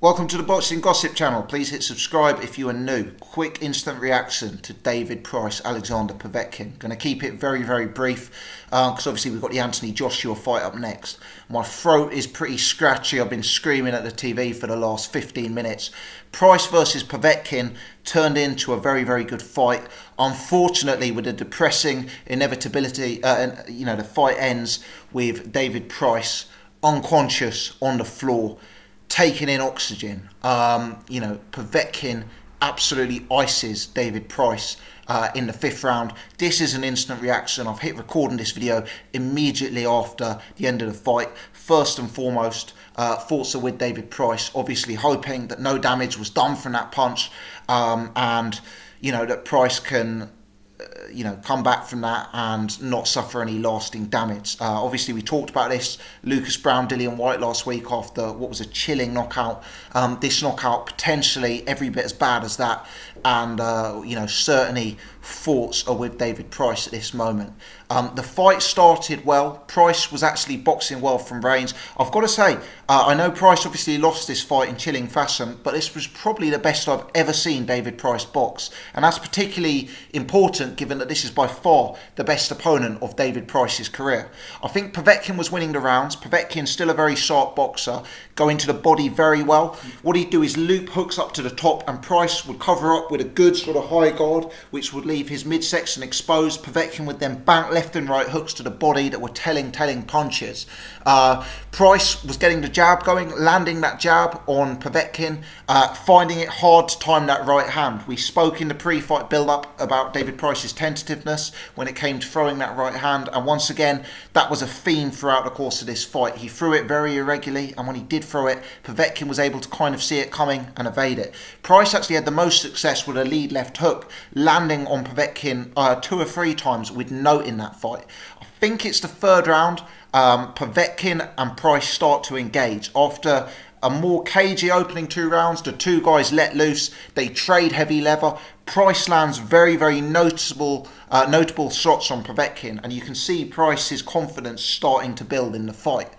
Welcome to the Boxing Gossip channel. Please hit subscribe if you are new. Quick instant reaction to David Price Alexander Povetkin. Going to keep it very, very brief because obviously we've got the Anthony Joshua fight up next. My throat is pretty scratchy. I've been screaming at the TV for the last 15 minutes. Price versus Povetkin turned into a very, very good fight. Unfortunately, with a depressing inevitability, the fight ends with David Price unconscious on the floor, taking in oxygen. Povetkin absolutely ices David Price in the 5th round. This is an instant reaction. I've hit recording this video immediately after the end of the fight. First and foremost, thoughts are with David Price, obviously hoping that no damage was done from that punch, and that Price can come back from that and not suffer any lasting damage. Obviously, we talked about this, Lucas Brown, Dillian Whyte last week after what was a chilling knockout. This knockout potentially every bit as bad as that, and certainly thoughts are with David Price at this moment. The fight started well. Price was actually boxing well from range. I've got to say, I know Price obviously lost this fight in chilling fashion, but this was probably the best I've ever seen David Price box, and that's particularly important given that this is by far the best opponent of David Price's career. I think Povetkin was winning the rounds. Povetkin's still a very sharp boxer, going to the body very well. What he'd do is loop hooks up to the top, and Price would cover up with a good sort of high guard, which would leave his midsection exposed. Povetkin would then bank left and right hooks to the body that were telling punches. Price was getting the jab going, landing that jab on Povetkin, finding it hard to time that right hand. We spoke in the pre-fight build-up about David Price's tentativeness when it came to throwing that right hand, and once again that was a theme throughout the course of this fight. He threw it very irregularly, and when he did throw it, Povetkin was able to kind of see it coming and evade it. Price actually had the most success with a lead left hook, landing on Povetkin 2 or 3 times with note in that fight. I think it's the 3rd round. Povetkin and Price start to engage. After a more cagey opening 2 rounds, the two guys let loose, they trade heavy leather. Price lands very, very notable shots on Povetkin, and you can see Price's confidence starting to build in the fight.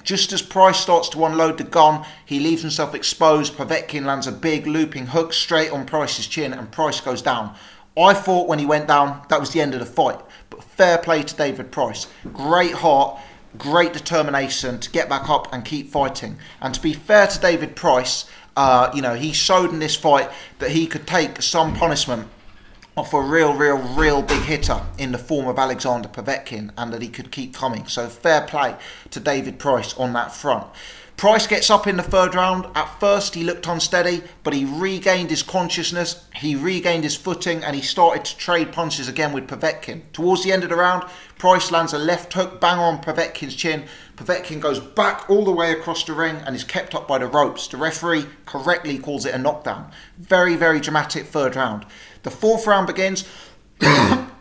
Just as Price starts to unload the gun, he leaves himself exposed. Povetkin lands a big looping hook straight on Price's chin, and Price goes down. I thought when he went down, that was the end of the fight. But fair play to David Price. Great heart, great determination to get back up and keep fighting. And to be fair to David Price, he showed in this fight that he could take some punishment off a real big hitter in the form of Alexander Povetkin, and that he could keep coming. So fair play to David Price on that front. Price gets up in the 3rd round. At first he looked unsteady, but he regained his consciousness, he regained his footing, and he started to trade punches again with Povetkin. Towards the end of the round, Price lands a left hook bang on Povetkin's chin. Povetkin goes back all the way across the ring and is kept up by the ropes. The referee correctly calls it a knockdown. Very, very dramatic 3rd round. The 4th round begins.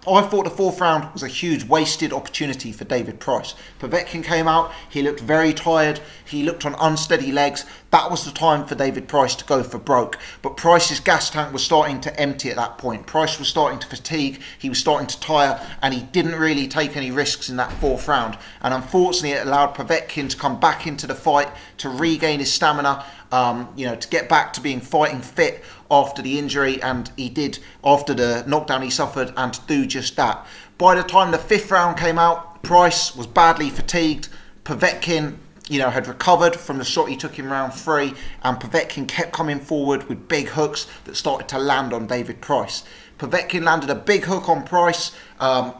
I thought the 4th round was a huge wasted opportunity for David Price. Povetkin came out, he looked very tired, he looked on unsteady legs. That was the time for David Price to go for broke. But Price's gas tank was starting to empty at that point. Price was starting to fatigue, he was starting to tire, and he didn't really take any risks in that 4th round. And unfortunately it allowed Povetkin to come back into the fight, to regain his stamina, to get back to being fighting fit after the injury, and he did after the knockdown he suffered, and to do just that. By the time the 5th round came out, Price was badly fatigued. Povetkin had recovered from the shot he took in round 3, and Povetkin kept coming forward with big hooks that started to land on David Price. Povetkin landed a big hook on Price.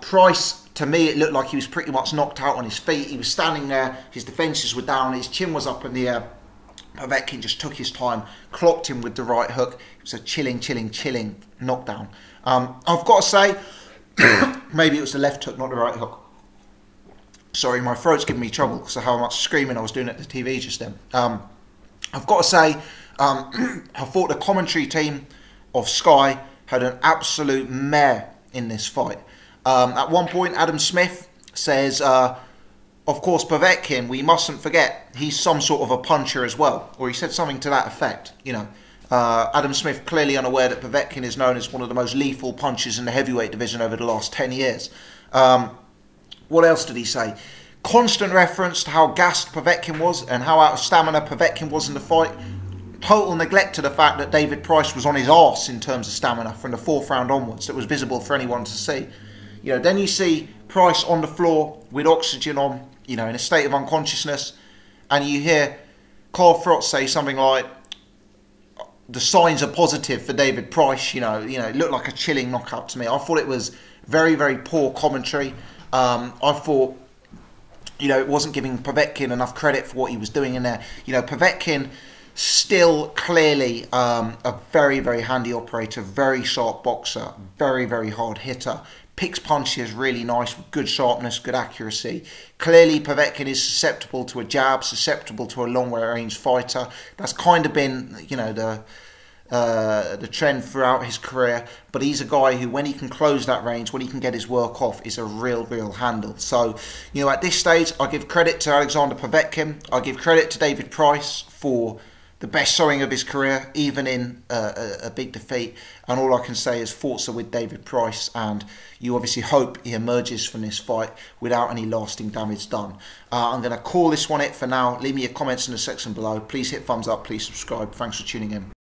Price, to me, it looked like he was pretty much knocked out on his feet. He was standing there, his defences were down, his chin was up in the air. Povetkin just took his time, clocked him with the right hook. It was a chilling knockdown. I've got to say, maybe it was the left hook, not the right hook. Sorry, my throat's giving me trouble because of how much screaming I was doing at the TV just then. I've got to say, I thought the commentary team of Sky had an absolute mare in this fight. At one point, Adam Smith says, of course, Povetkin, we mustn't forget, he's some sort of a puncher as well. Or he said something to that effect, Adam Smith clearly unaware that Povetkin is known as one of the most lethal punchers in the heavyweight division over the last 10 years. What else did he say? Constant reference to how gassed Povetkin was and how out of stamina Povetkin was in the fight. Total neglect to the fact that David Price was on his arse in terms of stamina from the 4th round onwards. That was visible for anyone to see. You know, then you see Price on the floor with oxygen on, you know, in a state of unconsciousness, and you hear Carl Frost say something like, the signs are positive for David Price. You know, it looked like a chilling knockout to me. I thought it was very, very poor commentary. I thought, you know, it wasn't giving Povetkin enough credit for what he was doing in there. You know, Povetkin still clearly a very, very handy operator, very sharp boxer, very, very hard hitter. Picks punches really nice, with good sharpness, good accuracy. Clearly, Povetkin is susceptible to a jab, susceptible to a long-range fighter. That's kind of been, you know, the trend throughout his career. But he's a guy who, when he can close that range, when he can get his work off, is a real, real handle. So, you know, at this stage, I give credit to Alexander Povetkin. I give credit to David Price for the best showing of his career, even in a big defeat. And all I can say is thoughts are with David Price, and you obviously hope he emerges from this fight without any lasting damage done. I'm going to call this one it for now. Leave me your comments in the section below. Please hit thumbs up, please subscribe. Thanks for tuning in.